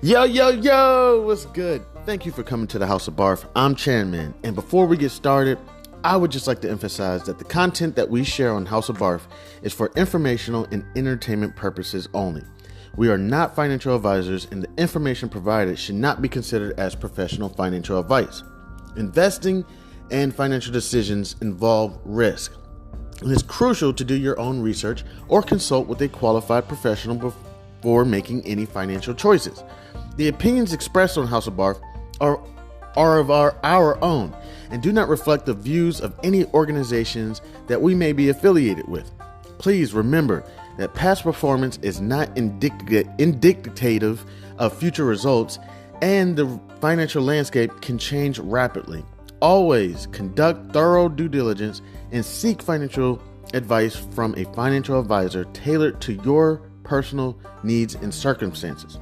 Yo, yo, yo, what's good? Thank you for coming to the House of Barf. I'm Chairman, and before we get started, I would just like to emphasize that the content that we share on House of Barf is for informational and entertainment purposes only. We are not financial advisors, and the information provided should not be considered as professional financial advice. Investing and financial decisions involve risk. It is crucial to do your own research or consult with a qualified professional before making any financial choices. The opinions expressed on House of Barf are of our own and do not reflect the views of any organizations that we may be affiliated with. Please remember that past performance is not indicative of future results, and the financial landscape can change rapidly. Always conduct thorough due diligence and seek financial advice from a financial advisor tailored to your personal needs and circumstances.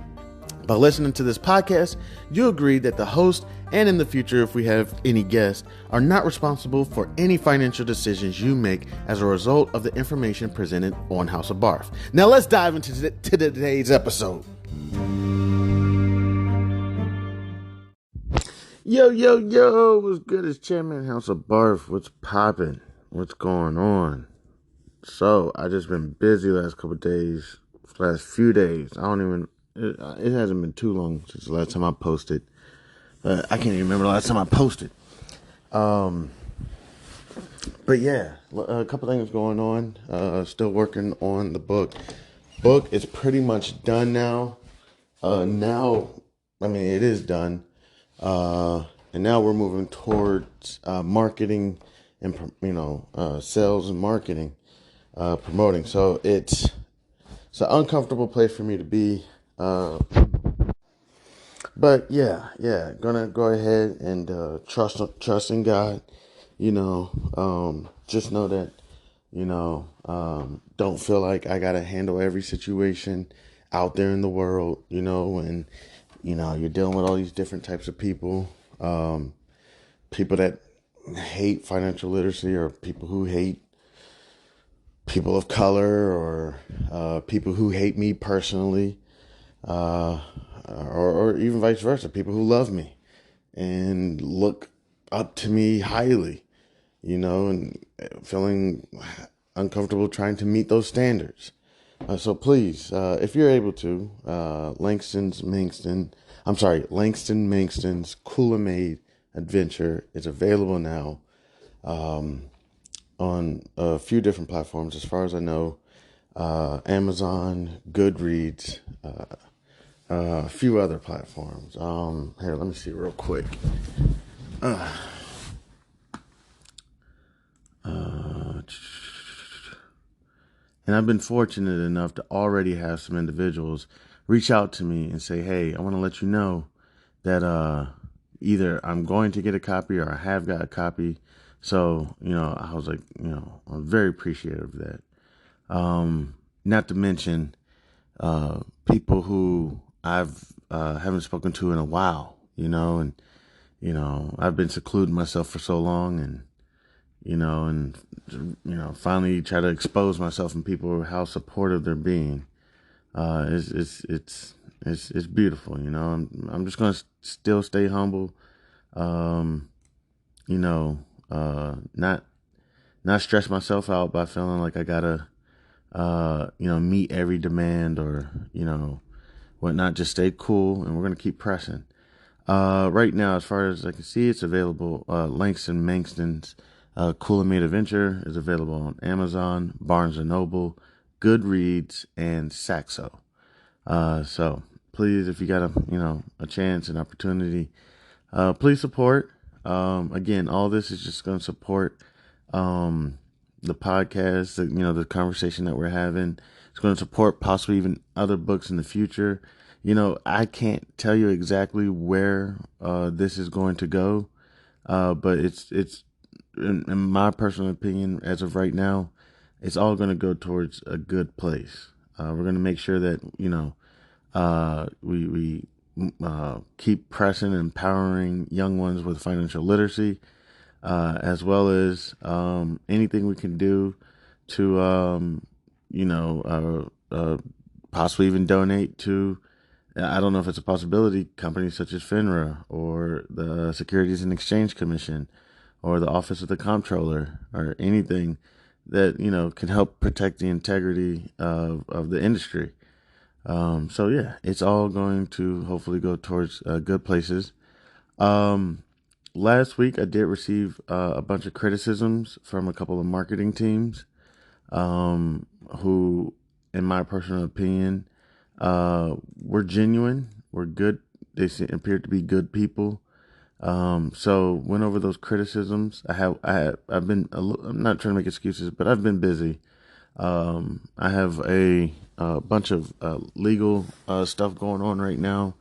By listening to this podcast, you agree that the host and in the future, if we have any guests, are not responsible for any financial decisions you make as a result of the information presented on House of Barf. Now let's dive into today's episode. Yo, yo, yo, what's good? It's Chairman House of Barf. What's popping? What's going on? So, I just been busy last few days. It hasn't been too long since the last time I posted. I can't even remember the last time I posted. But yeah, a couple things going on. Still working on the book. Book is pretty much done now. It is done. And now we're moving towards marketing and, sales and marketing, promoting. So it's an uncomfortable place for me to be. But yeah, gonna go ahead and trust in God. Just know that, don't feel like I gotta handle every situation out there in the world, and you're dealing with all these different types of people, people that hate financial literacy, or people who hate people of color, or people who hate me personally, or even vice versa, people who love me and look up to me highly, and feeling uncomfortable trying to meet those standards. So please, if you're able to, Langston Manxton's Cooler-Made Adventure is available now on a few different platforms, as far as I know. Amazon, Goodreads, a few other platforms. Here, let me see real quick. And I've been fortunate enough to already have some individuals reach out to me and say, hey, I want to let you know that either I'm going to get a copy or I have got a copy. So, I was like, I'm very appreciative of that. Not to mention people who I've haven't spoken to in a while, and I've been secluding myself for so long, and finally try to expose myself and people how supportive they're being. It's beautiful, I'm just gonna still stay humble, not stress myself out by feeling like I gotta meet every demand or whatnot. Just stay cool, and we're gonna keep pressing. Right now, as far as I can see, it's available. Langston Manxton's Cooler-Made Adventure is available on Amazon, Barnes & Noble, Goodreads, and Saxo. So please, if you got a chance, an opportunity, please support. Again, all this is just going to support the podcast, the conversation that we're having. It's going to support possibly even other books in the future. I can't tell you exactly where this is going to go, but it's in my personal opinion, as of right now, it's all going to go towards a good place. We're going to make sure that we keep pressing and empowering young ones with financial literacy, as well as anything we can do to possibly even donate to I don't know if it's a possibility. Companies such as FINRA or the Securities and Exchange Commission or the Office of the Comptroller or anything that, can help protect the integrity of the industry. So yeah, it's all going to hopefully go towards good places. Um, Last week I did receive a bunch of criticisms from a couple of marketing teams, who, in my personal opinion, were genuine, were good. Appeared to be good people. So went over those criticisms. I've been, I'm not trying to make excuses, but I've been busy. I have a bunch of legal stuff going on right now,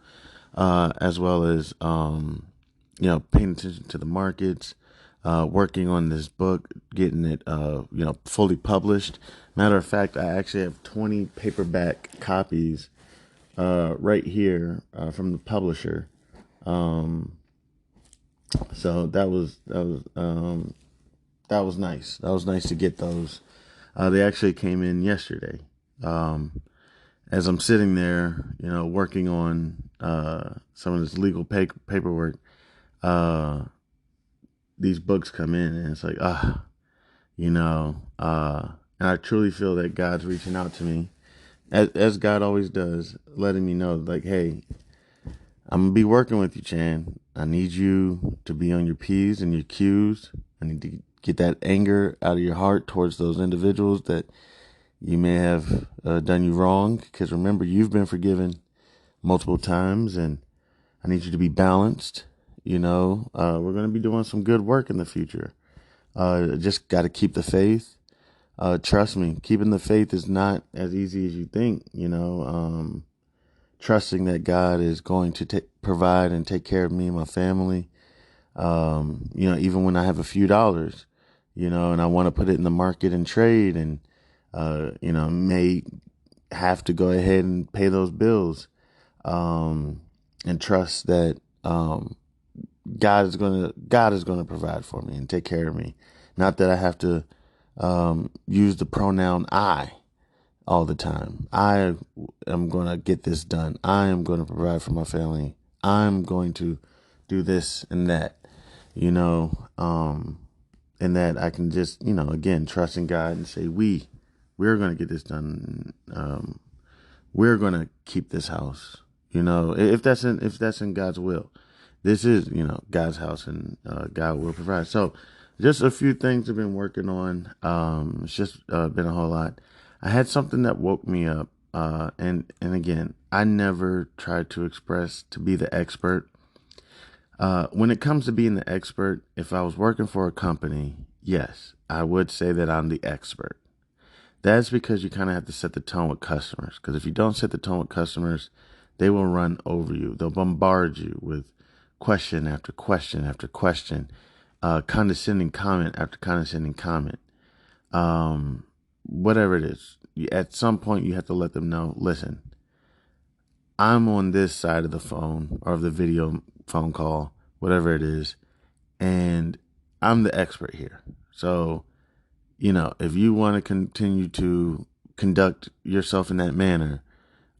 as well as paying attention to the markets, working on this book, getting it fully published. Matter of fact, I actually have 20 paperback copies right here from the publisher. Um, so that was nice. That was nice to get those. They actually came in yesterday. Um, as I'm sitting there, working on some of this legal paperwork, uh, these books come in, and it's like, and I truly feel that God's reaching out to me, as God always does, letting me know, like, hey, I'm gonna be working with you, Chan. I need you to be on your P's and your Q's. I need to get that anger out of your heart towards those individuals that you may have done you wrong. Because remember, you've been forgiven multiple times, and I need you to be balanced. We're going to be doing some good work in the future. Just got to keep the faith. Trust me, keeping the faith is not as easy as you think. Trusting that God is going to provide and take care of me and my family. Even when I have a few dollars, and I want to put it in the market and trade, and may have to go ahead and pay those bills, and trust that God is gonna provide for me and take care of me. Not that I have to use the pronoun I all the time. I am going to get this done. I am going to provide for my family. I'm going to do this and that, and that I can just, again, trust in God and say, we're going to get this done. We're going to keep this house, if that's in God's will. This is, God's house, and God will provide. So just a few things I've been working on. It's just been a whole lot. I had something that woke me up. And again, I never tried to express to be the expert. When it comes to being the expert, if I was working for a company, yes, I would say that I'm the expert. That's because you kind of have to set the tone with customers. Because if you don't set the tone with customers, they will run over you. They'll bombard you with question after question after question, condescending comment after condescending comment. Whatever it is, at some point you have to let them know, listen, I'm on this side of the phone or of the video phone call, whatever it is, and I'm the expert here. So, if you want to continue to conduct yourself in that manner,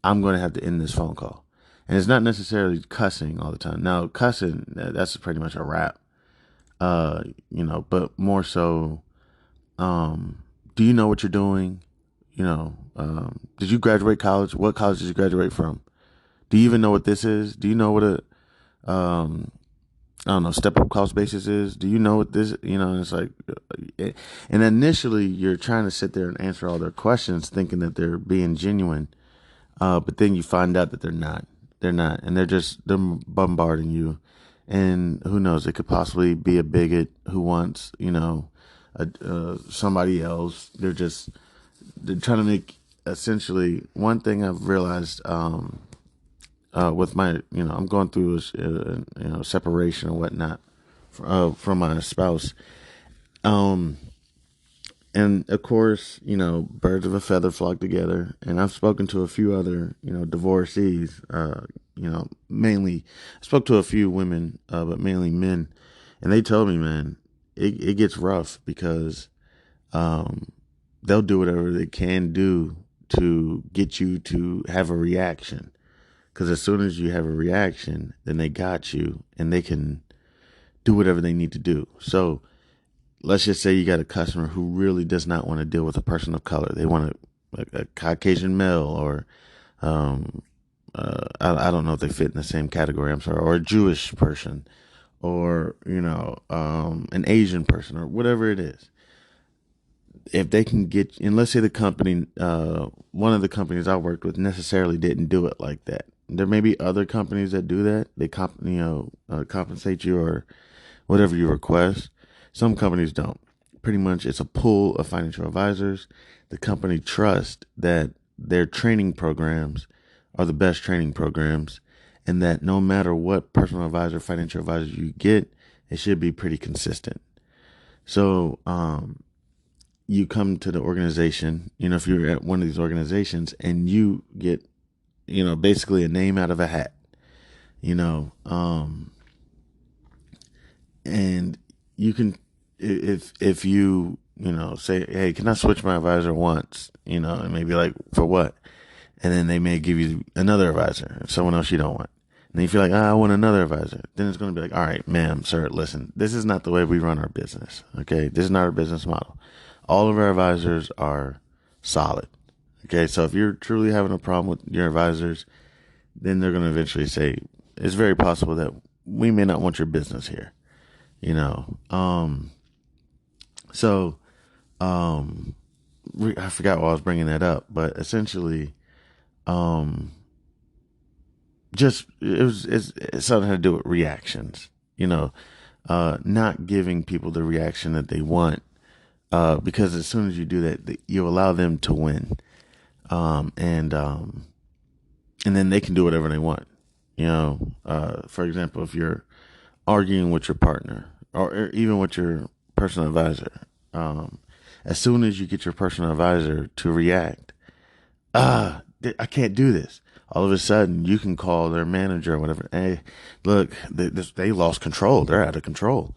I'm going to have to end this phone call. And it's not necessarily cussing all the time. Now, cussing, that's pretty much a wrap. But more so, do you know what you're doing? Did you graduate college? What college did you graduate from? Do you even know what this is? Do you know what I don't know, step up cost basis is? Do you know what this, it's like, and initially you're trying to sit there and answer all their questions thinking that they're being genuine. But then you find out that they're not. They're not. And they're bombarding you. And who knows, it could possibly be a bigot who wants, somebody else. They're trying to make, essentially, one thing I've realized, with my, I'm going through separation or whatnot, from my spouse. And of course, birds of a feather flock together. And I've spoken to a few other, divorcees, mainly, I spoke to a few women, but mainly men. And they told me, man, it gets rough because, they'll do whatever they can do to get you to have a reaction. Because as soon as you have a reaction, then they got you and they can do whatever they need to do. So let's just say you got a customer who really does not want to deal with a person of color. They want a Caucasian male, or I don't know if they fit in the same category. I'm sorry, or a Jewish person, or an Asian person, or whatever it is. If they can get, and let's say the company, one of the companies I worked with necessarily didn't do it like that. There may be other companies that do that. They compensate you or whatever you request. Some companies don't. Pretty much, it's a pool of financial advisors. The company trusts that their training programs are the best training programs, and that no matter what personal advisor, financial advisor you get, it should be pretty consistent. So, you come to the organization, if you're at one of these organizations and you get, basically a name out of a hat, and you can, if you, say, hey, can I switch my advisor once, and maybe like, for what? And then they may give you another advisor, someone else you don't want. And then you feel like, I want another advisor. Then it's going to be like, all right, ma'am, sir, listen, this is not the way we run our business. Okay. This is not our business model. All of our advisors are solid. Okay. So if you're truly having a problem with your advisors, then they're going to eventually say, it's very possible that we may not want your business here. I forgot why I was bringing that up, but essentially, it's something to do with reactions, not giving people the reaction that they want, because as soon as you do that, you allow them to win, and then they can do whatever they want. For example, if you're arguing with your partner or even with your personal advisor, as soon as you get your personal advisor to react, I can't do this. All of a sudden, you can call their manager or whatever. Hey, look, they lost control. They're out of control,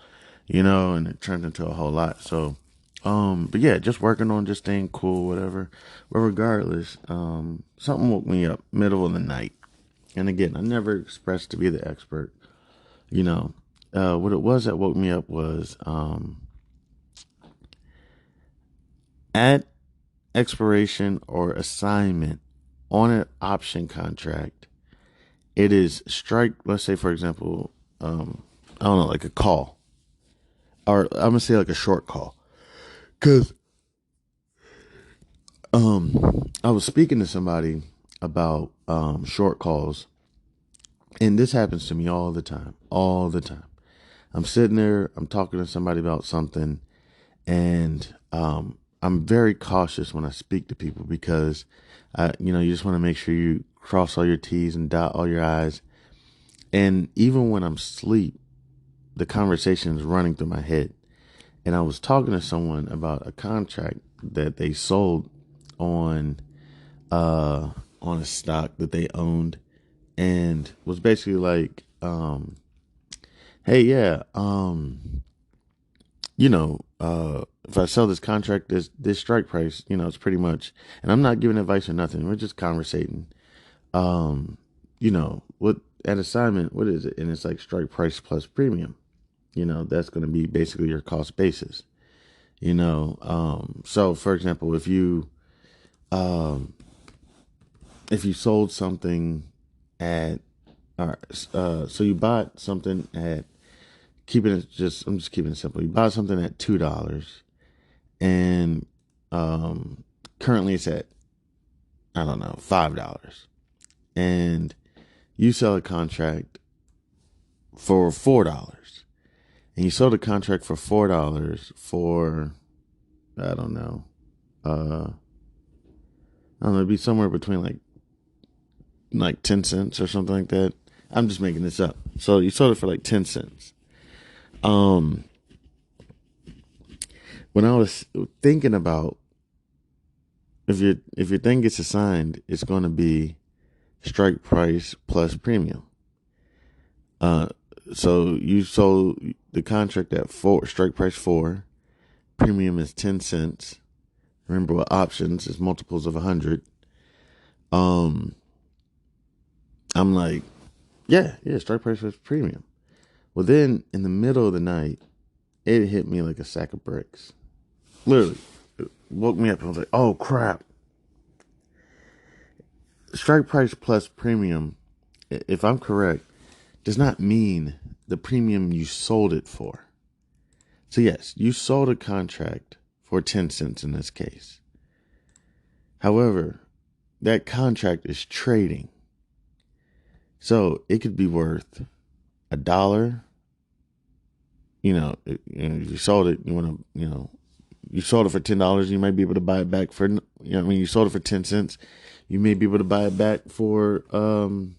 and it turned into a whole lot. So, but yeah, just working on just staying cool, whatever. But regardless, something woke me up middle of the night. And again, I never expressed to be the expert. What it was that woke me up was, at expiration or assignment on an option contract, it is strike. Let's say, for example, I don't know, like a call, or I'm gonna say like a short call, because I was speaking to somebody about short calls, and this happens to me all the time. All the time, I'm sitting there, I'm talking to somebody about something, and I'm very cautious when I speak to people because, you just want to make sure you cross all your T's and dot all your I's. And even when I'm asleep, the conversation is running through my head. And I was talking to someone about a contract that they sold on a stock that they owned, and was basically like, hey, yeah, if I sell this contract, this strike price, it's pretty much, and I'm not giving advice or nothing. We're just conversating. What at assignment, what is it? And it's like strike price plus premium. That's going to be basically your cost basis. So for example, if you sold something at, so you bought something at, I'm just keeping it simple. You bought something at $2, and currently it's at, I don't know, $5, and you sell a contract for $4, and you sold a contract for $4 for, I don't know, it'd be somewhere between like 10 cents or something like that. I'm just making this up. So you sold it for like 10 cents. When I was thinking about, if your thing gets assigned, it's going to be strike price plus premium. So you sold the contract at strike price 4, premium is 10 cents. Remember, with options is multiples of 100. I'm like, yeah, strike price plus premium. Well, then in the middle of the night, it hit me like a sack of bricks. Literally, it woke me up. And I was like, oh crap. Strike price plus premium, if I'm correct, does not mean the premium you sold it for. So, yes, you sold a contract for 10 cents in this case. However, that contract is trading. So, it could be worth $1. You sold it, you sold it for $10. You might be able to buy it back for, you sold it for 10 cents. You may be able to buy it back for 1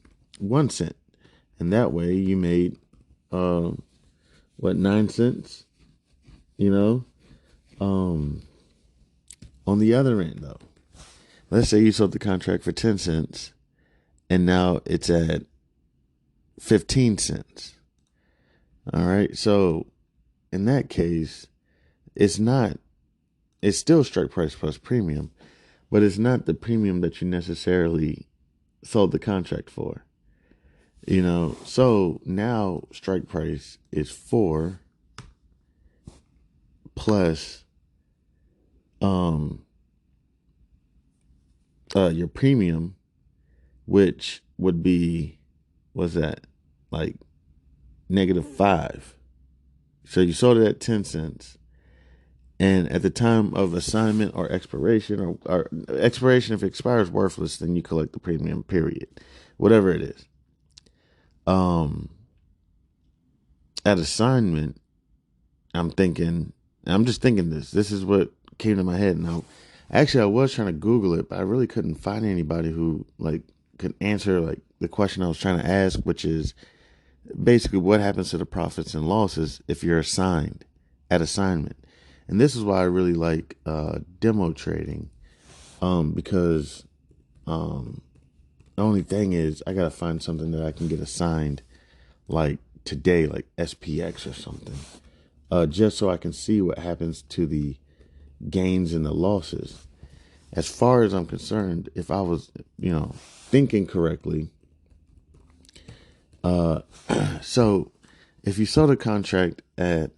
cent. And that way you made, 9 cents, you know? On the other end, though, let's say you sold the contract for 10 cents and now it's at 15 cents. All right. So in that case, it's still strike price plus premium, but it's not the premium that you necessarily sold the contract for. So now strike price is 4 plus your premium, which would be, what's that, like -5. So you sold it at 10 cents. And at the time of assignment or expiration, or expiration, if it expires worthless, then you collect the premium, period. Whatever it is. At assignment, I'm just thinking this. This is what came to my head. Now, actually, I was trying to Google it, but I really couldn't find anybody who could answer the question I was trying to ask, which is basically what happens to the profits and losses if you're assigned at assignment. And this is why I really like demo trading, because the only thing is I gotta find something that I can get assigned like today, like SPX or something, just so I can see what happens to the gains and the losses. As far as I'm concerned, if I was, thinking correctly, so if you sold a contract at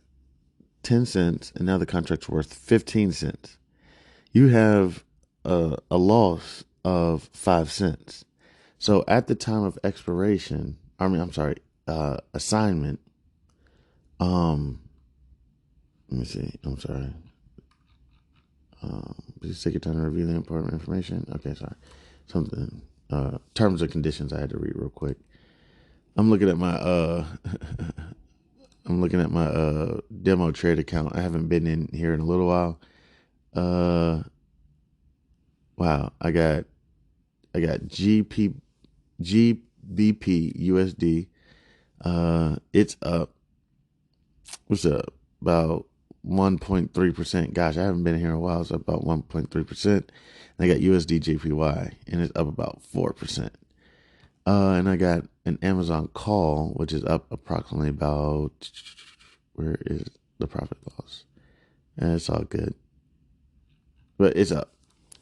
10 cents and now the contract's worth 15 cents, you have a loss of 5 cents. So at the time of expiration, assignment, let me see, I'm sorry. Please take your time to review the important information. Okay, sorry. Something, terms and conditions I had to read real quick. I'm looking at my, demo trade account. I haven't been in here in a little while. Wow, I got GBP USD. It's up. What's up? About 1.3%. Gosh, I haven't been here in a while. It's up about 1.3%. And I got USD JPY, and it's up about 4%. And I got an Amazon call, which is up approximately about, where is the profit loss? And it's all good. But it's up.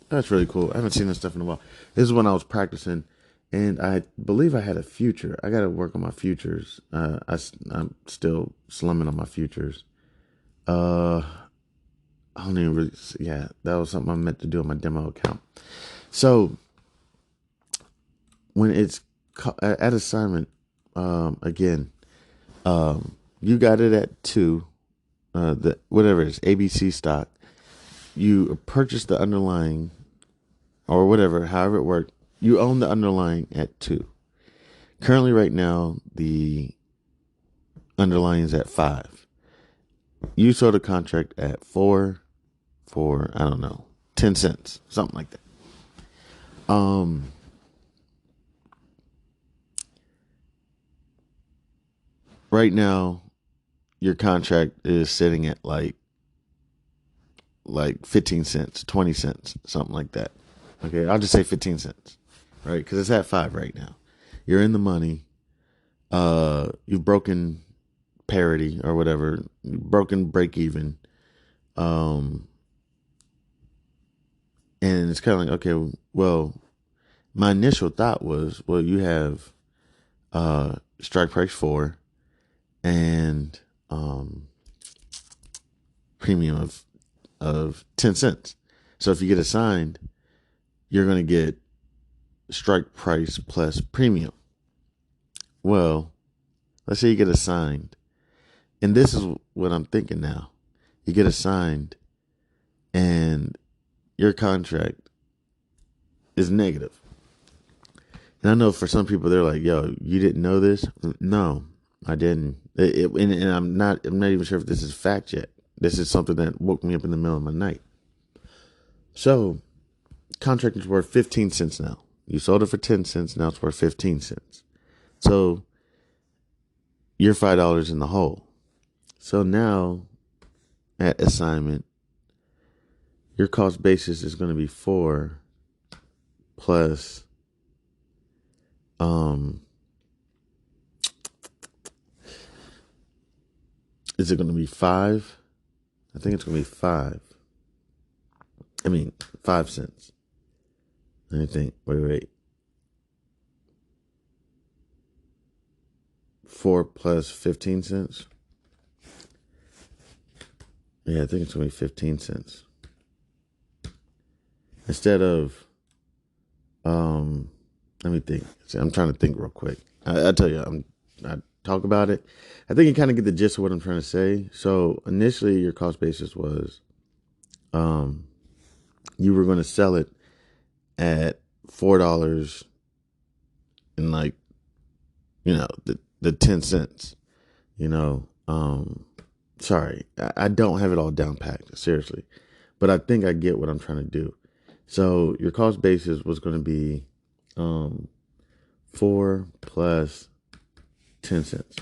That's really cool. I haven't seen this stuff in a while. This is when I was practicing, and I believe I had a future. I got to work on my futures. I'm still slumming on my futures. I don't even really. Yeah, that was something I meant to do on my demo account. So when it's at assignment, again, you got it at 2. Whatever it is, ABC stock. You purchase the underlying, or whatever, however it worked. You own the underlying at 2. Currently, right now, the underlying is at 5. You sold a contract at 4 for, I don't know, 10 cents, something like that. Right now, your contract is sitting at like 15 cents, 20 cents, something like that. Okay, I'll just say 15 cents, right? Because it's at 5 right now. You're in the money. You've broken parity or whatever, broken break even. And it's kind of like, okay, well, my initial thought was, well, you have strike price 4, and premium of 10 cents. So if you get assigned, you're going to get strike price plus premium. Well, let's say you get assigned, and this is what I'm thinking now. You get assigned, and your contract is negative. And I know for some people they're like, "Yo, you didn't know this?" No, I didn't. And I'm not even sure if this is fact yet. This is something that woke me up in the middle of my night. So, contract is worth 15 cents now. You sold it for 10 cents. Now it's worth 15 cents. So, you're $5 in the hole. So now, at assignment, your cost basis is going to be 4 plus is it going to be 5? I think it's going to be 5. 5 cents. Let me think. Wait. 4 plus 15 cents. Yeah, I think it's going to be 15 cents. Instead of, let me think. See, I'm trying to think real quick. I tell you, I talk about it. I think you kind of get the gist of what I'm trying to say. So initially, your cost basis was, you were going to sell it at $4 and the 10 cents. Sorry, I don't have it all down packed, seriously, but I think I get what I'm trying to do. So your cost basis was going to be 4 plus 10 cents.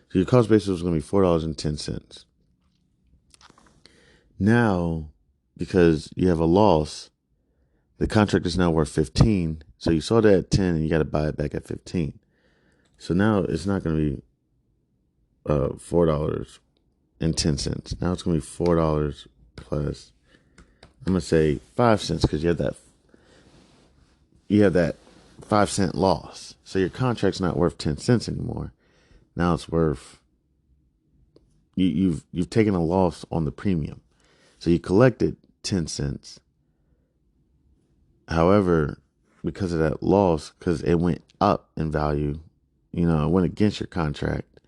So your cost basis was going to be $4.10. Now, because you have a loss, the contract is now worth 15. So you sold it at 10 and you got to buy it back at 15. So now it's not going to be $4.10. Now it's going to be $4 plus, I'm going to say 5 cents, because you have that 5 cent loss. So your contract's not worth 10 cents anymore. Now it's worth, you've taken a loss on the premium. So you collected 10 cents. However, because of that loss, because it went up in value, it went against your contract.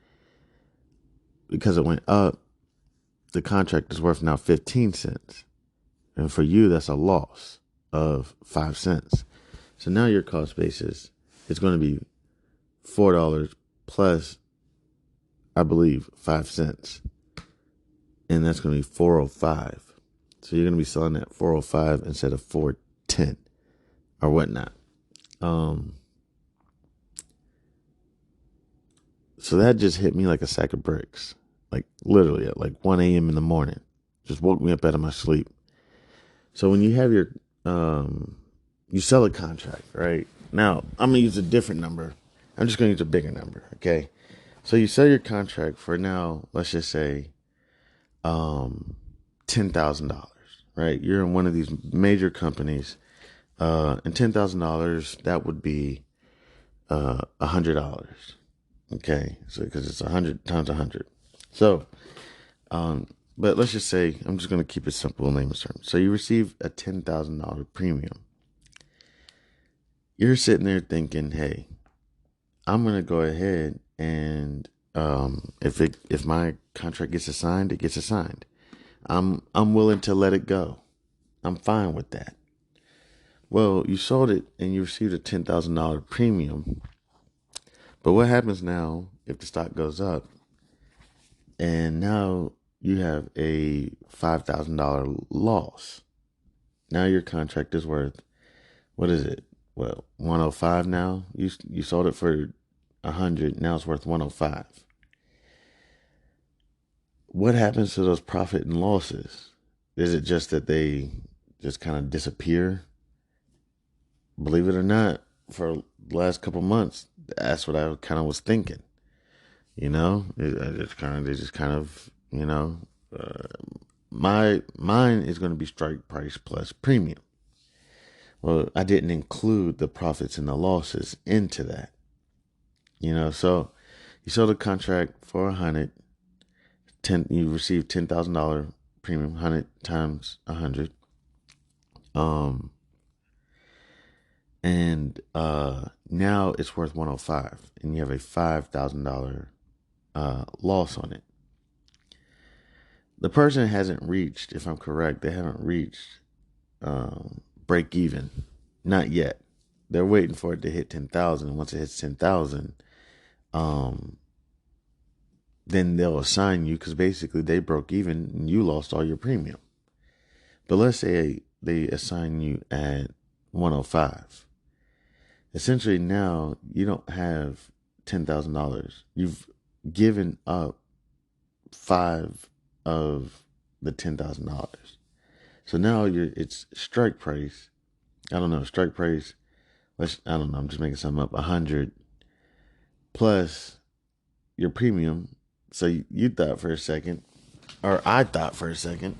Because it went up, the contract is worth now 15 cents. And for you, that's a loss of 5 cents. So now your cost basis is going to be $4 plus, I believe, 5 cents. And that's going to be $4.05. So you're going to be selling at $4.05 instead of $4.10 or whatnot. So that just hit me like a sack of bricks. Like literally at like 1 a.m. in the morning. Just woke me up out of my sleep. So when you have your, you sell a contract, right? Now, I'm going to use a different number. I'm just going to use a bigger number, okay? So you sell your contract for now, let's just say, $10,000, right? You're in one of these major companies, and $10,000, that would be $100, okay? So because it's 100 times 100. So, but let's just say, I'm just going to keep it simple in layman's terms. So you receive a $10,000 premium. You're sitting there thinking, hey, I'm going to go ahead and if my contract gets assigned, it gets assigned. I'm willing to let it go. I'm fine with that. Well, you sold it and you received a $10,000 premium. But what happens now if the stock goes up and now you have a $5,000 loss? Now your contract is worth, what is it? Well, 105 now. You sold it for 100. Now it's worth 105. What happens to those profit and losses? Is it just that they just kind of disappear? Believe it or not, for the last couple months, that's what I kind of was thinking. Mine is going to be strike price plus premium. Well, I didn't include the profits and the losses into that. So you sold a contract for 100. You received $10,000 premium. 100 times 100. Um, and now it's worth 105, and you have a $5,000 loss on it. The person hasn't reached, if I'm correct, they haven't reached break even, not yet. They're waiting for it to hit 10,000. Once it hits 10,000, then they'll assign you, because basically they broke even and you lost all your premium. But let's say they assign you at 105. Essentially now you don't have $10,000. You've given up five of the $10,000. So now it's strike price. I don't know, strike price. I don't know, I'm just making something up. 100 plus your premium. So you thought for a second, or I thought for a second,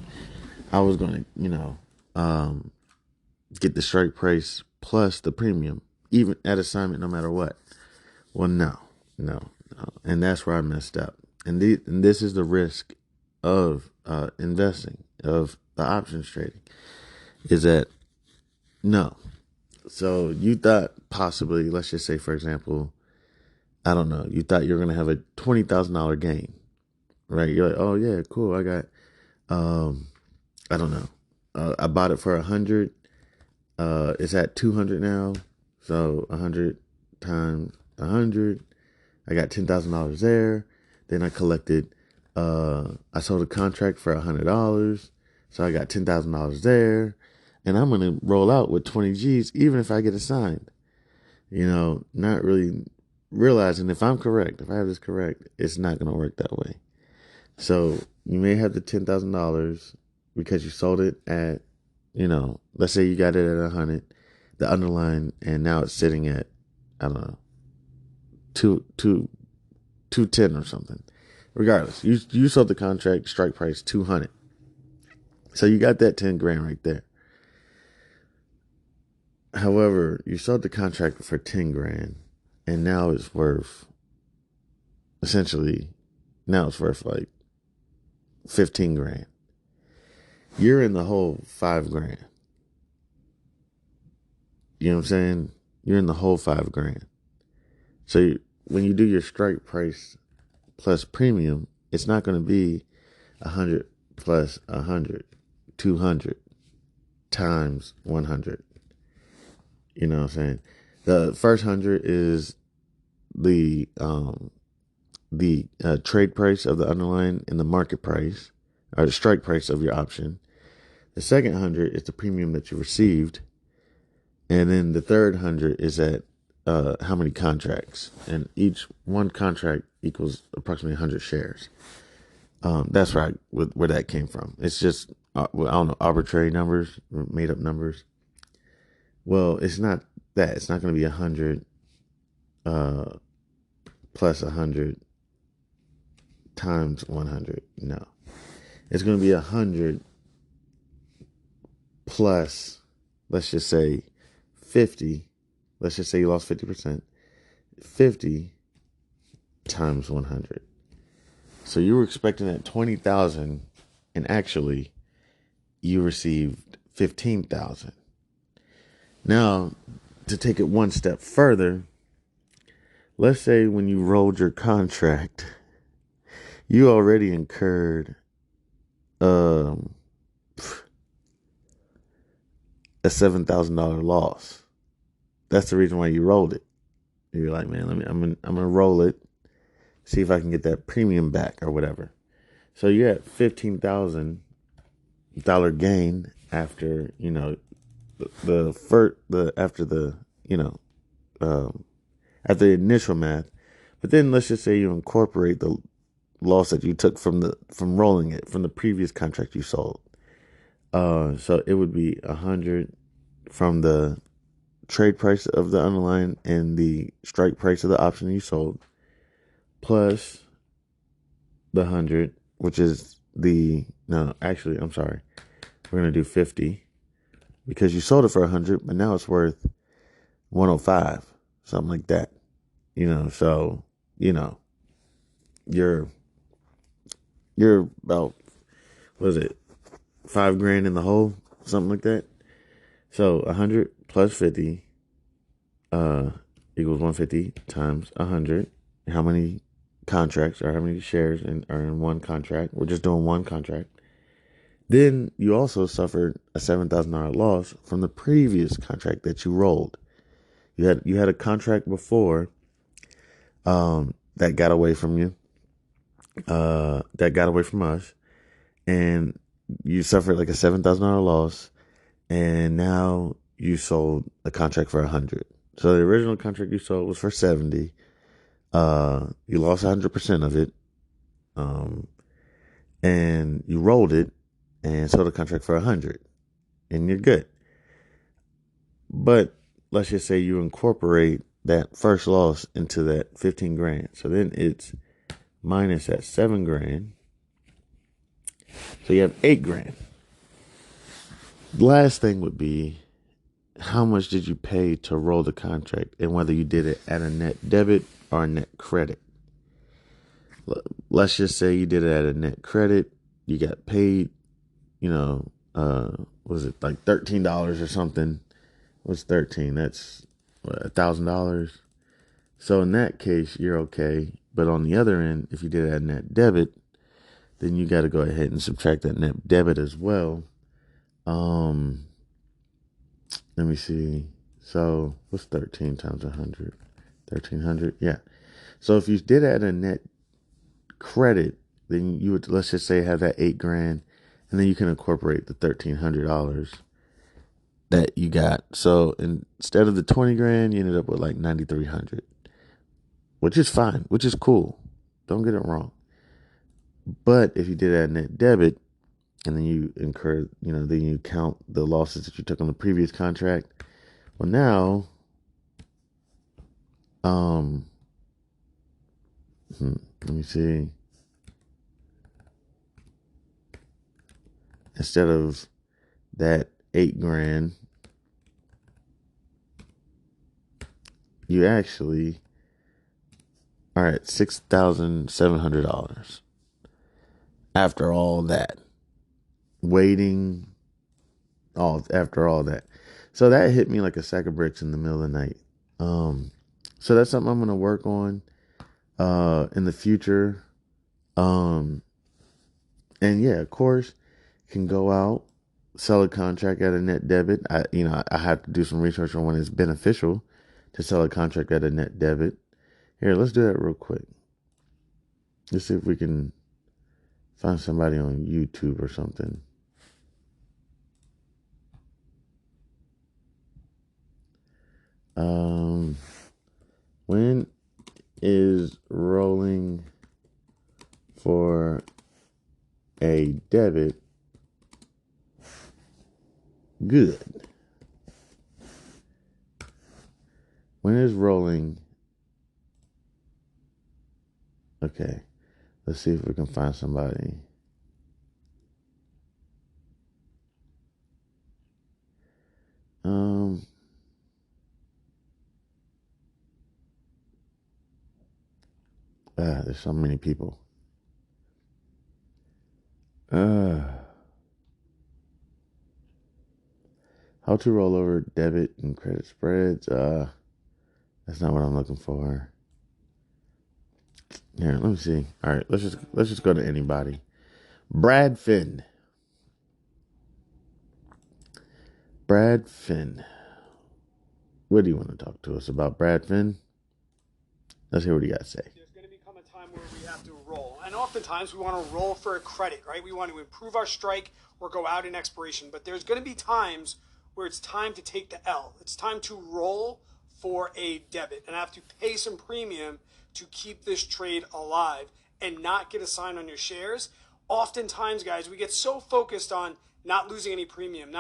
I was going to, get the strike price plus the premium, even at assignment, no matter what. Well, no. And that's where I messed up. And this is the risk of investing, of the options trading, is that no. So you thought possibly, let's just say, for example, I don't know, you thought you were going to have a $20,000 gain, right? You're like, oh yeah, cool. I got, I don't know. I bought it for 100. It's at 200 now. So 100 times 100. I got $10,000 there. Then I collected, I sold a contract for $100. So I got $10,000 there. And I'm going to roll out with 20 G's, even if I get assigned. Not really realizing if I'm correct, if I have this correct, it's not going to work that way. So you may have the $10,000 because you sold it at, let's say you got it at 100, the underlying, and now it's sitting at, I don't know, 210 or something. Regardless, you sold the contract, strike price 200. So you got that 10 grand right there. However, you sold the contract for 10 grand, and now it's worth, essentially, like 15 grand. You're in the whole 5 grand. You know what I'm saying? You're in the whole 5 grand. So when you do your strike price plus premium, it's not going to be 100 plus 100, 200 times 100. You know what I'm saying? The first 100 is the trade price of the underlying and the market price, or the strike price of your option. The second 100 is the premium that you received. And then the third 100 is at how many contracts. And each one contract equals approximately 100 shares. That's right, where that came from. It's just, I don't know, arbitrary numbers, made up numbers. Well, it's not that. It's not going to be 100 plus 100 times 100. No. It's going to be 100 plus, let's just say, 50. Let's just say you lost 50%. 50 times 100. So you were expecting that 20,000, and actually you received 15,000. Now, to take it one step further, let's say when you rolled your contract, you already incurred a $7,000 loss. That's the reason why you rolled it. You're like, man, I'm gonna roll it, see if I can get that premium back or whatever. So you're at $15,000 gain after after the initial math. But then let's just say you incorporate the loss that you took from rolling it from the previous contract you sold. So it would be 100 from the trade price of the underlying and the strike price of the option you sold, plus the 100, which is I'm sorry. We're going to do 50 because you sold it for 100, but now it's worth 105, something like that. So, you know, you're about, what is it, $5,000 in the hole, something like that. So 100 plus 50 equals 150 times 100. How many contracts or how many shares are in one contract? We're just doing one contract. Then you also suffered a $7,000 loss from the previous contract that you rolled. You had a contract before that got away from you, that got away from us, and you suffered like a $7,000 loss, and now you sold a contract for 100. So the original contract you sold was for 70. You lost 100% of it, and you rolled it and sold a contract for 100, and you're good. But let's just say you incorporate that first loss into that 15 grand. So then it's minus that 7 grand. So you have 8 grand. The last thing would be, how much did you pay to roll the contract, and whether you did it at a net debit or a net credit. Let's just say you did it at a net credit. You got paid, was it like $13 or something? What's 13? That's $1,000. So in that case, you're okay. But on the other end, if you did it at net debit, then you got to go ahead and subtract that net debit as well. Let me see. So what's 13 times 100? 1,300. Yeah. So if you did it at a net credit, then you would, let's just say, have that 8 grand, and then you can incorporate the $1,300 that you got. So instead of the 20 grand, you ended up with like 9,300, which is fine, which is cool. Don't get it wrong. But if you did that net debit, and then you incur, then you count the losses that you took on the previous contract. Well, now, let me see. Instead of that 8 grand, you actually are at $6,700 after all that. Waiting, after all that. So that hit me like a sack of bricks in the middle of the night. So that's something I'm going to work on in the future. And yeah, of course, can go out, sell a contract at a net debit. I have to do some research on when it's beneficial to sell a contract at a net debit. Here, let's do that real quick. Let's see if we can find somebody on YouTube or something. When is rolling for a debit good? When is rolling? Okay, let's see if we can find somebody. There's so many people. How to roll over debit and credit spreads. That's not what I'm looking for. Here, let me see. All right, let's just go to anybody. Brad Finn. Brad Finn. What do you want to talk to us about, Brad Finn? Let's hear what you got to say. There's going to become a time where we have to roll. And oftentimes we want to roll for a credit, right? We want to improve our strike or go out in expiration. But there's going to be times where it's time to take the L. It's time to roll for a debit. And I have to pay some premium to keep this trade alive and not get a sign on your shares. Oftentimes, guys, we get so focused on not losing any premium,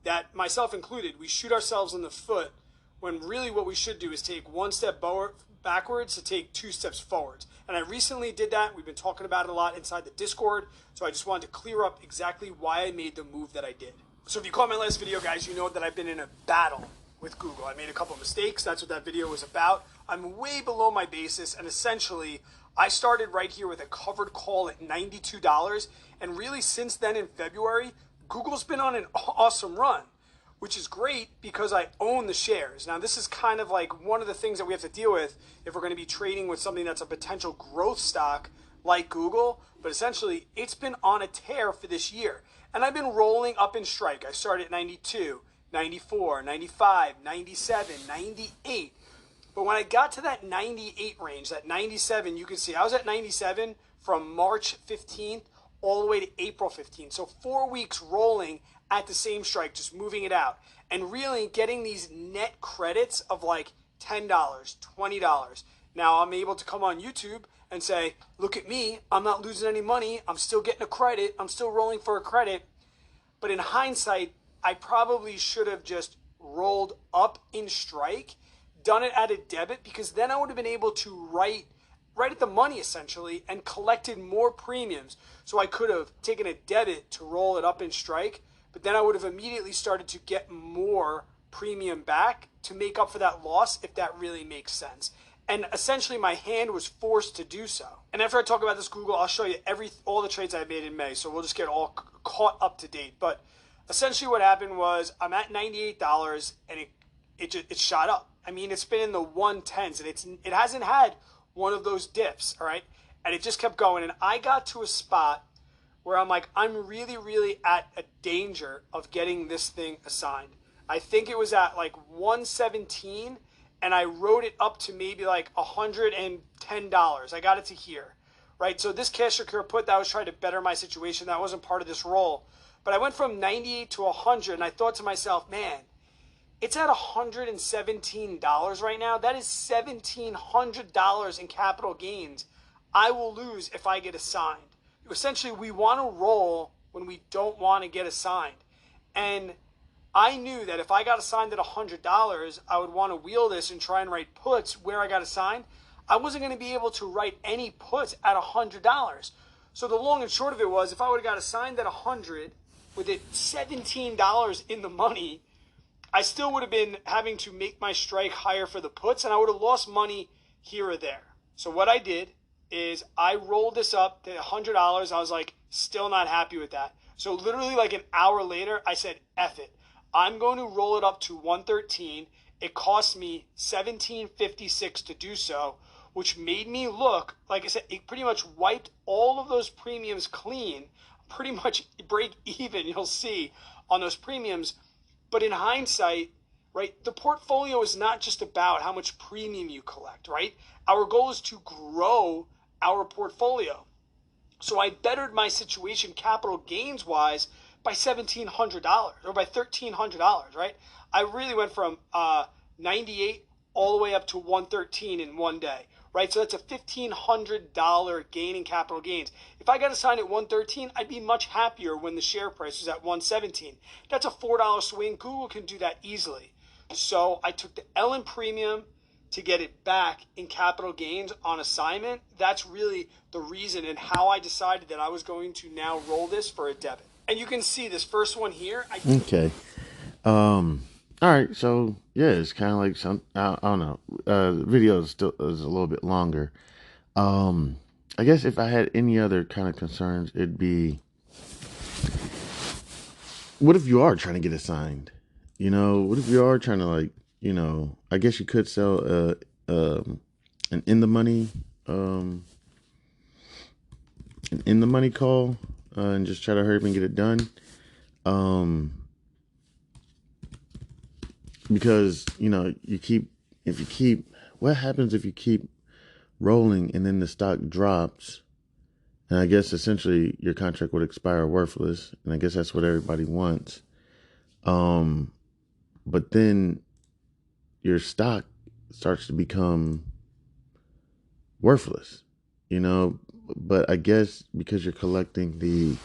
that, myself included, we shoot ourselves in the foot when really what we should do is take one step backwards to take 2 steps forwards. And I recently did that. We've been talking about it a lot inside the Discord. So I just wanted to clear up exactly why I made the move that I did. So if you caught my last video, guys, you know that I've been in a battle with Google. I made a couple of mistakes. That's what that video was about. I'm way below my basis, and essentially I started right here with a covered call at $92, and really since then in February, Google's been on an awesome run, which is great because I own the shares. Now, this is kind of like one of the things that we have to deal with if we're going to be trading with something that's a potential growth stock like Google, but essentially it's been on a tear for this year. And I've been rolling up in strike. I started at 92, 94, 95, 97, 98. But when I got to that 98 range, that 97, you can see I was at 97 from March 15th all the way to April 15th. So 4 weeks rolling at the same strike, just moving it out. And really getting these net credits of like $10, $20. Now I'm able to come on YouTube and say, look at me, I'm not losing any money, I'm still getting a credit, I'm still rolling for a credit. But in hindsight, I probably should have just rolled up in strike, done it at a debit, because then I would have been able to write at the money essentially and collected more premiums. So I could have taken a debit to roll it up in strike, but then I would have immediately started to get more premium back to make up for that loss, if that really makes sense. And essentially my hand was forced to do so. And after I talk about this Google, I'll show you all the trades I made in May. So we'll just get all caught up to date. But essentially what happened was I'm at $98 and it shot up. I mean, it's been in the 110s and it hasn't had one of those dips, all right? And it just kept going. And I got to a spot where I'm like, I'm really, really at a danger of getting this thing assigned. I think it was at like 117, and I wrote it up to maybe like $110. I got it to here, right? So this cash secure put, that was trying to better my situation. That wasn't part of this roll. But I went from 98 to 100, and I thought to myself, man, it's at $117 right now. That is $1,700 in capital gains I will lose if I get assigned. Essentially, we want to roll when we don't want to get assigned. And I knew that if I got assigned at $100, I would want to wheel this and try and write puts where I got assigned. I wasn't going to be able to write any puts at $100. So the long and short of it was, if I would have got assigned at 100 with it $17 in the money, I still would have been having to make my strike higher for the puts, and I would have lost money here or there. So what I did is I rolled this up to $100. I was like, still not happy with that. So literally like an hour later, I said, F it. I'm going to roll it up to 113. It cost me $17.56 to do so, which made me look, like I said, it pretty much wiped all of those premiums clean, pretty much break even, you'll see, on those premiums. But in hindsight, right, the portfolio is not just about how much premium you collect, right? Our goal is to grow our portfolio. So I bettered my situation capital gains wise by $1,700 or by $1,300, right? I really went from 98 all the way up to 113 in one day, right? So that's a $1,500 gain in capital gains. If I got assigned at 113, I'd be much happier when the share price was at 117. That's a $4 swing. Google can do that easily. So I took the L in premium to get it back in capital gains on assignment. That's really the reason and how I decided that I was going to now roll this for a debit. And you can see this first one here. Okay. All right. So yeah, it's kind of like some, I don't know. The video is a little bit longer. I guess if I had any other kind of concerns, it'd be, what if you are trying to get assigned? You know, what if you are trying to, like, you know, I guess you could sell an in the money call and just try to hurry up and get it done. Because, you know, what happens if you keep rolling and then the stock drops? And I guess essentially your contract would expire worthless. And I guess that's what everybody wants. But then your stock starts to become worthless, you know. But I guess because you're collecting the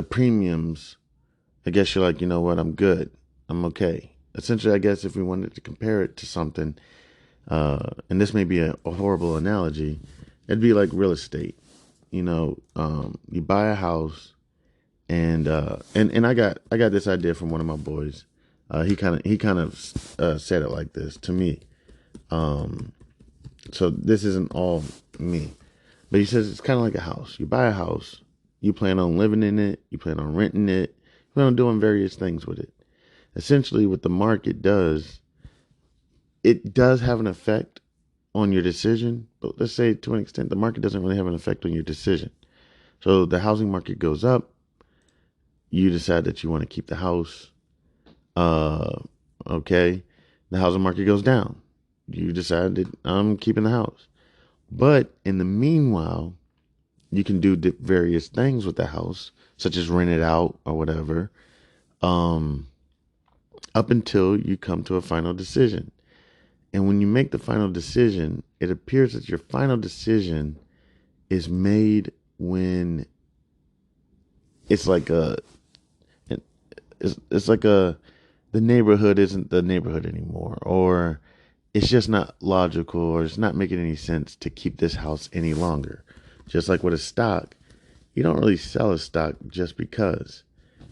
premiums, I guess you're like, you know what, I'm good, I'm okay. Essentially, I guess if we wanted to compare it to something, and this may be a horrible analogy, it'd be like real estate. You know, you buy a house, And I got this idea from one of my boys. He kind of said it like this to me. So this isn't all me, but he says it's kind of like a house. You buy a house, you plan on living in it, you plan on renting it, you plan on doing various things with it. Essentially, what the market does, it does have an effect on your decision, but let's say to an extent, the market doesn't really have an effect on your decision. So the housing market goes up, you decide that you want to keep the house. Okay, the housing market goes down. You decide that I'm keeping the house. But in the meanwhile, you can do various things with the house, such as rent it out or whatever, up until you come to a final decision. And when you make the final decision, it appears that your final decision is made when it's like the neighborhood isn't the neighborhood anymore, or it's just not logical, or it's not making any sense to keep this house any longer. Just like with a stock, you don't really sell a stock just because.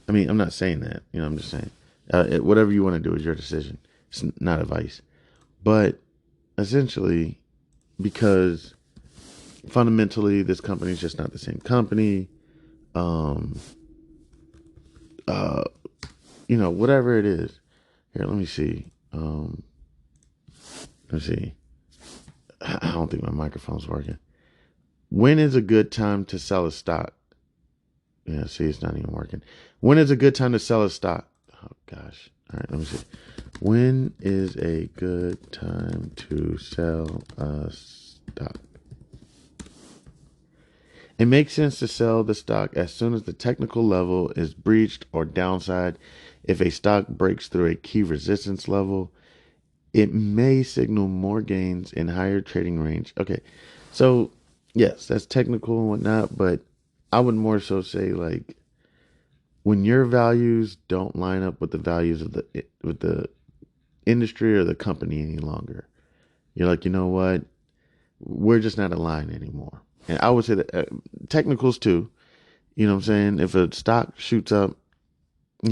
I mean, I'm not saying that, I'm just saying, whatever you want to do is your decision. It's not advice. But essentially, because fundamentally this company is just not the same company, whatever it is. Here, let me see. Let's see. I don't think my microphone's working. When is a good time to sell a stock? Yeah, see, it's not even working. When is a good time to sell a stock? Oh, gosh. All right, let me see. When is a good time to sell a stock? It makes sense to sell the stock as soon as the technical level is breached or downside. If a stock breaks through a key resistance level, it may signal more gains in higher trading range. Okay, so yes, that's technical and whatnot, but I would more so say like when your values don't line up with the values of the industry or the company any longer, you're like, you know what? We're just not aligned anymore. And I would say that technicals too. You know what I'm saying? If a stock shoots up, it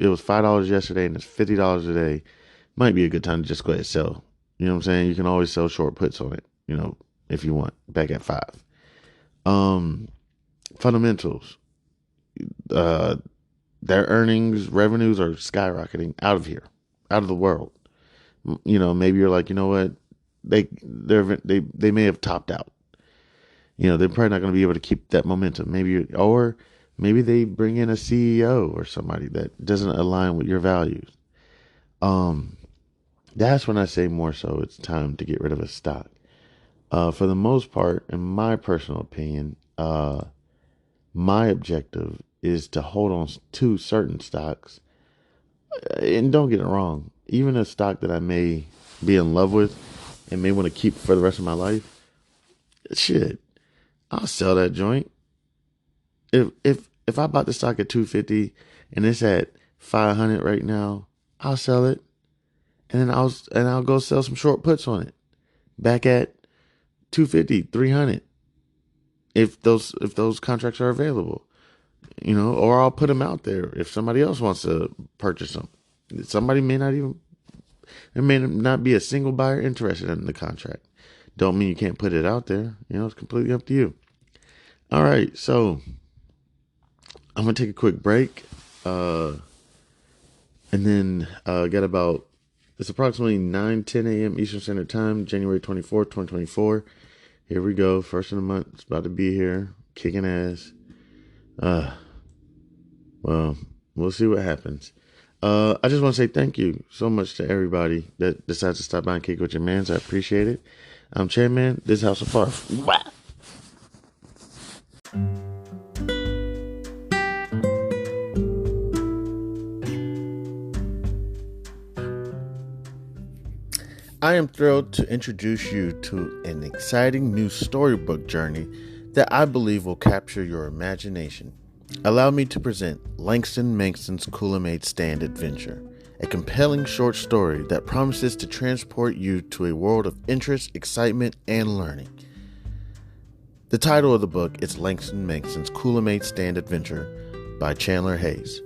was $5 yesterday and it's $50 today, might be a good time to just go ahead and sell. You know what I'm saying? You can always sell short puts on it, if you want, back at 5. Fundamentals. Their earnings, revenues are skyrocketing out of here, out of the world. Maybe you're like, you know what? They may have topped out. They're probably not going to be able to keep that momentum. Maybe they bring in a CEO or somebody that doesn't align with your values. That's when I say more so it's time to get rid of a stock. For the most part, in my personal opinion, my objective is to hold on to certain stocks. And don't get it wrong, even a stock that I may be in love with and may want to keep for the rest of my life, shit, I'll sell that joint. If I bought the stock at $250 and it's at $500 right now, I'll sell it, and then I'll go sell some short puts on it, back at $250, $300, if those contracts are available, or I'll put them out there if somebody else wants to purchase them. Somebody there may not be a single buyer interested in the contract. Don't mean you can't put it out there. It's completely up to you. All right, so I'm going to take a quick break. And then it's approximately 9:10 a.m. Eastern Standard Time, January 24th, 2024. Here we go. First of the month. It's about to be here. Kicking ass. Well, we'll see what happens. I just want to say thank you so much to everybody that decides to stop by and kick with your mans. I appreciate it. I'm Chairman. This is House of Barf. I am thrilled to introduce you to an exciting new storybook journey that I believe will capture your imagination. Allow me to present Langston Mankson's Coolamade Stand Adventure, a compelling short story that promises to transport you to a world of interest, excitement, and learning. The title of the book is Langston Mankson's Coolamade Stand Adventure, by Chandler Hayes.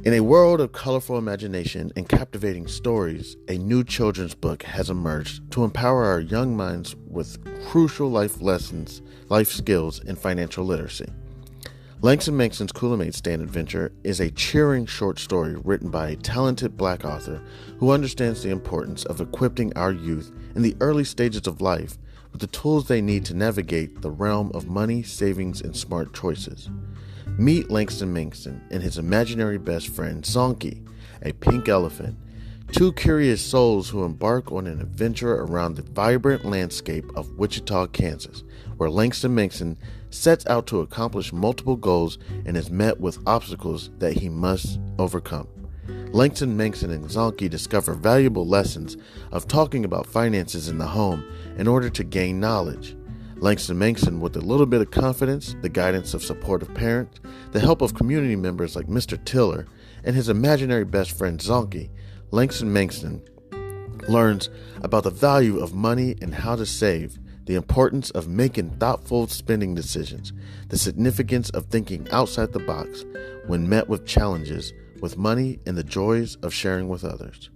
In a world of colorful imagination and captivating stories, a new children's book has emerged to empower our young minds with crucial life lessons, life skills, and financial literacy. Langston Mankson's Kool-Aid Stand Adventure is a cheering short story written by a talented Black author who understands the importance of equipping our youth in the early stages of life with the tools they need to navigate the realm of money, savings, and smart choices. Meet Langston Mankson and his imaginary best friend, Zonky, a pink elephant, two curious souls who embark on an adventure around the vibrant landscape of Wichita, Kansas, where Langston Mankson sets out to accomplish multiple goals and is met with obstacles that he must overcome. Langston Mankson and Zonky discover valuable lessons of talking about finances in the home in order to gain knowledge. Langston Mankson, with a little bit of confidence, the guidance of supportive parents, the help of community members like Mr. Tiller, and his imaginary best friend Zonky, Langston Mankson learns about the value of money and how to save, the importance of making thoughtful spending decisions, the significance of thinking outside the box when met with challenges with money, and the joys of sharing with others.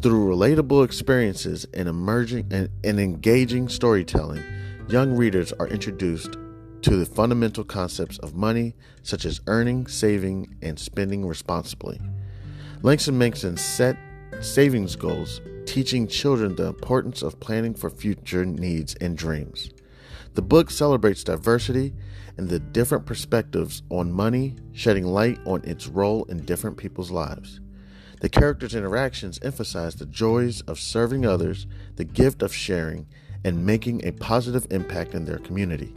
Through relatable experiences and engaging storytelling, young readers are introduced to the fundamental concepts of money, such as earning, saving, and spending responsibly. Langston Mankson set savings goals, teaching children the importance of planning for future needs and dreams. The book celebrates diversity and the different perspectives on money, shedding light on its role in different people's lives. The characters' interactions emphasize the joys of serving others, the gift of sharing, and making a positive impact in their community.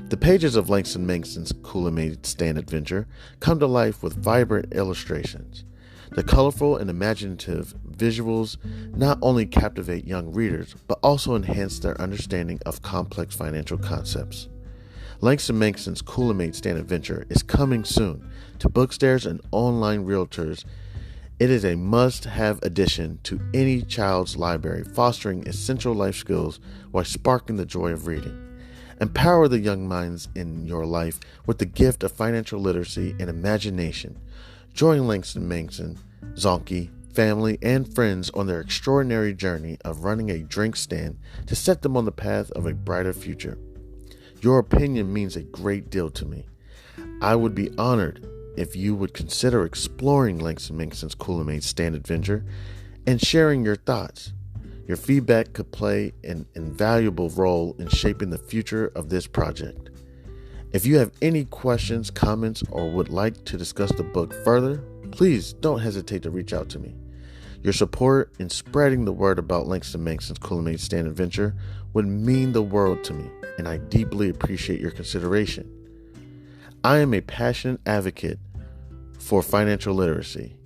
The pages of Langston Mankson's Kool-Aid Stand Adventure come to life with vibrant illustrations. The colorful and imaginative visuals not only captivate young readers, but also enhance their understanding of complex financial concepts. Langston Mankson's Kool-Aid Stand Adventure is coming soon to bookstores and online realtors. It is a must-have addition to any child's library, fostering essential life skills while sparking the joy of reading. Empower the young minds in your life with the gift of financial literacy and imagination. Join Langston Mankson, Zonky, family, and friends on their extraordinary journey of running a drink stand to set them on the path of a brighter future. Your opinion means a great deal to me. I would be honored if you would consider exploring Langston Mankson's Kool-Aid Stand Adventure and sharing your thoughts. Your feedback could play an invaluable role in shaping the future of this project. If you have any questions, comments, or would like to discuss the book further, please don't hesitate to reach out to me. Your support in spreading the word about Langston Mankson's Kool-Aid Stand Adventure would mean the world to me, and I deeply appreciate your consideration. I am a passionate advocate for financial literacy.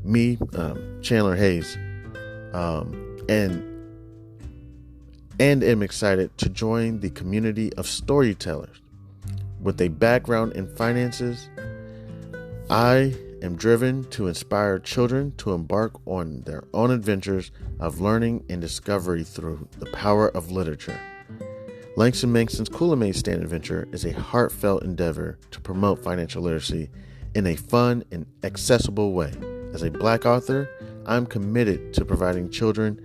Me, Chandler Hayes, and am excited to join the community of storytellers. With a background in finances, I am driven to inspire children to embark on their own adventures of learning and discovery through the power of literature. Langston Mankson's Kool-Aid Stand Adventure is a heartfelt endeavor to promote financial literacy in a fun and accessible way. As a Black author, I'm committed to providing children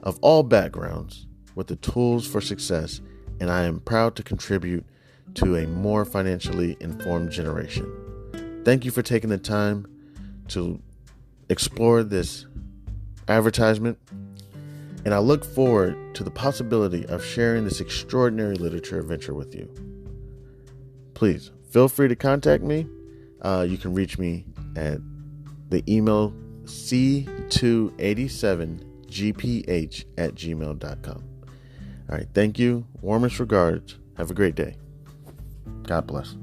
of all backgrounds with the tools for success, and I am proud to contribute to a more financially informed generation. Thank you for taking the time to explore this advertisement, and I look forward to the possibility of sharing this extraordinary literature adventure with you. Please feel free to contact me. You can reach me at the email c287gph@gmail.com. All right, thank you. Warmest regards. Have a great day. God bless.